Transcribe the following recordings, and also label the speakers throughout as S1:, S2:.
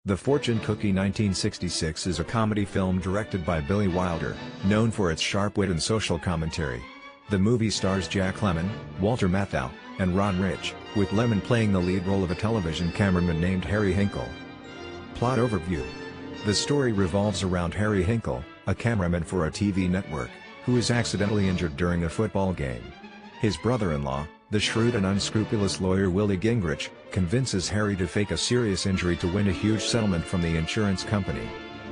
S1: The Fortune Cookie 1966 is a comedy film directed by Billy Wilder, known for its sharp wit and social commentary. The movie stars Jack Lemmon, Walter Matthau, and Ron Rich, with Lemmon playing the lead role of a television cameraman named Harry Hinkle. Plot overview. The story revolves around Harry Hinkle, a cameraman for a TV network, who is accidentally injured during a football game. His brother-in-law, the shrewd and unscrupulous lawyer Willie Gingrich, convinces Harry to fake a serious injury to win a huge settlement from the insurance company.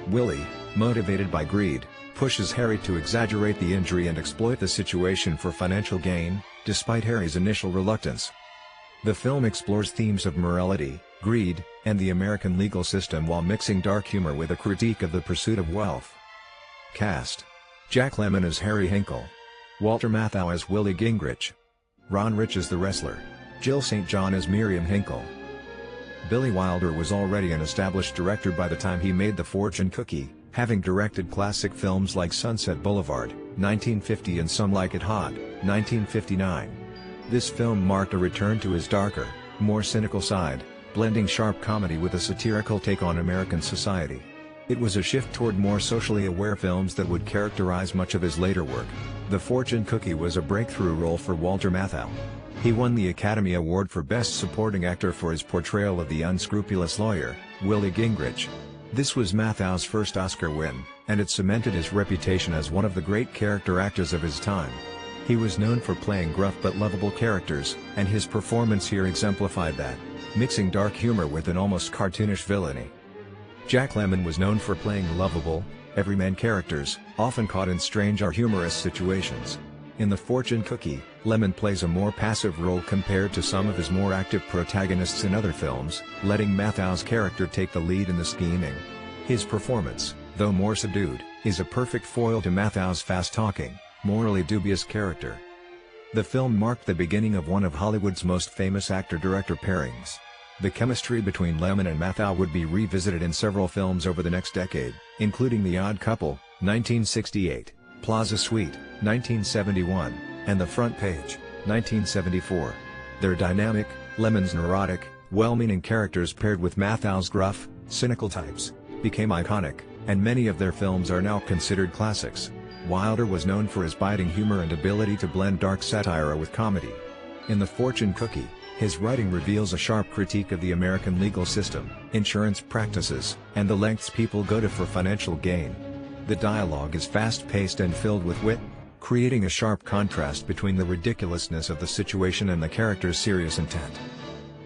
S1: Willie, motivated by greed, pushes Harry to exaggerate the injury and exploit the situation for financial gain, despite Harry's initial reluctance. The film explores themes of morality, greed, and the American legal system while mixing dark humor with a critique of the pursuit of wealth. Cast: Jack Lemmon as Harry Hinkle, Walter Matthau as Willie Gingrich, Ron Rich as the wrestler, Jill St. John as Miriam Hinkle. Billy Wilder was already an established director by the time he made The Fortune Cookie, having directed classic films like Sunset Boulevard, 1950 and Some Like It Hot, 1959. This film marked a return to his darker, more cynical side, blending sharp comedy with a satirical take on American society. It was a shift toward more socially aware films that would characterize much of his later work. The Fortune Cookie was a breakthrough role for Walter Matthau. He won the Academy Award for Best Supporting Actor for his portrayal of the unscrupulous lawyer, Willie Gingrich. This was Matthau's first Oscar win, and it cemented his reputation as one of the great character actors of his time. He was known for playing gruff but lovable characters, and his performance here exemplified that, mixing dark humor with an almost cartoonish villainy. Jack Lemmon was known for playing lovable, everyman characters, often caught in strange or humorous situations. In The Fortune Cookie, Lemmon plays a more passive role compared to some of his more active protagonists in other films, letting Matthau's character take the lead in the scheming. His performance, though more subdued, is a perfect foil to Matthau's fast-talking, morally dubious character. The film marked the beginning of one of Hollywood's most famous actor-director pairings. The chemistry between Lemmon and Matthau would be revisited in several films over the next decade, including The Odd Couple, 1968, Plaza Suite, 1971, and The Front Page, 1974. Their dynamic, Lemmon's neurotic, well-meaning characters paired with Matthau's gruff, cynical types, became iconic, and many of their films are now considered classics. Wilder was known for his biting humor and ability to blend dark satire with comedy. In The Fortune Cookie, his writing reveals a sharp critique of the American legal system, insurance practices, and the lengths people go to for financial gain. The dialogue is fast-paced and filled with wit, creating a sharp contrast between the ridiculousness of the situation and the character's serious intent.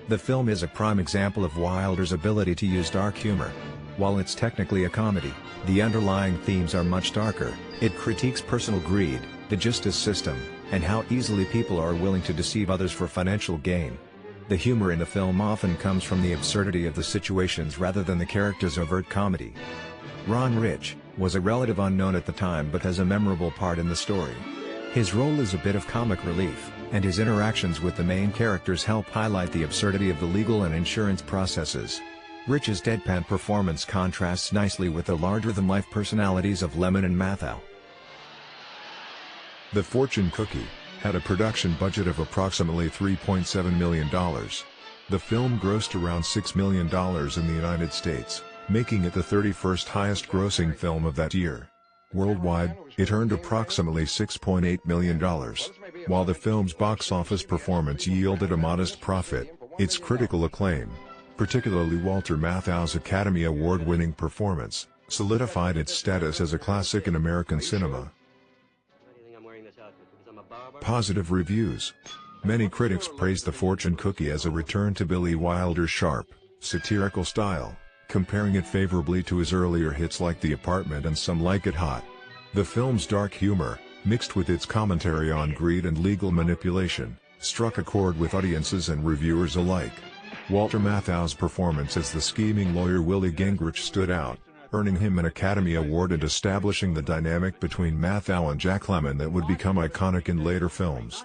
S1: The film is a prime example of Wilder's ability to use dark humor. While it's technically a comedy, the underlying themes are much darker. It critiques personal greed, the justice system, and how easily people are willing to deceive others for financial gain. The humor in the film often comes from the absurdity of the situations rather than the characters' overt comedy. Ron Rich was a relative unknown at the time but has a memorable part in the story. His role is a bit of comic relief, and his interactions with the main characters help highlight the absurdity of the legal and insurance processes. Rich's deadpan performance contrasts nicely with the larger-than-life personalities of Lemmon and Matthau. The Fortune Cookie had a production budget of approximately $3.7 million. The film grossed around $6 million in the United States, making it the 31st highest-grossing film of that year. Worldwide, it earned approximately $6.8 million. While the film's box office performance yielded a modest profit, its critical acclaim, particularly Walter Matthau's Academy Award-winning performance, solidified its status as a classic in American cinema. Positive reviews. Many critics praised The Fortune Cookie as a return to Billy Wilder's sharp, satirical style, comparing it favorably to his earlier hits like The Apartment and Some Like It Hot. The film's dark humor, mixed with its commentary on greed and legal manipulation, struck a chord with audiences and reviewers alike. Walter Matthau's performance as the scheming lawyer Willie Gingrich stood out, earning him an Academy Award and establishing the dynamic between Matthau and Jack Lemmon that would become iconic in later films.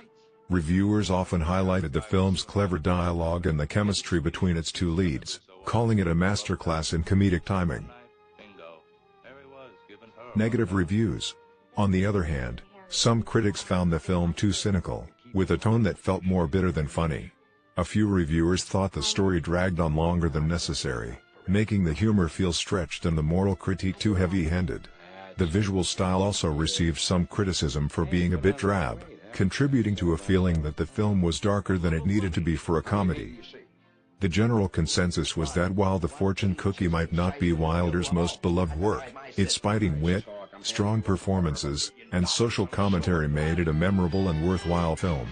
S1: Reviewers often highlighted the film's clever dialogue and the chemistry between its two leads, calling it a masterclass in comedic timing. Negative reviews. On the other hand, some critics found the film too cynical, with a tone that felt more bitter than funny. A few reviewers thought the story dragged on longer than necessary,
S2: making the humor feel stretched and the moral critique too heavy-handed. The visual style also received some criticism for being a bit drab, contributing to a feeling that the film was darker than it needed to be for a comedy. The general consensus was that while The Fortune Cookie might not be Wilder's most beloved work, its biting wit, strong performances, and social commentary made it a memorable and worthwhile film.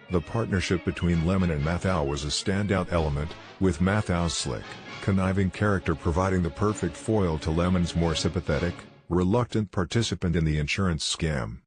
S2: The partnership between Lemmon and Matthau was a standout element, with Matthau's slick, conniving character providing the perfect foil to Lemmon's more sympathetic, reluctant participant in the insurance scam.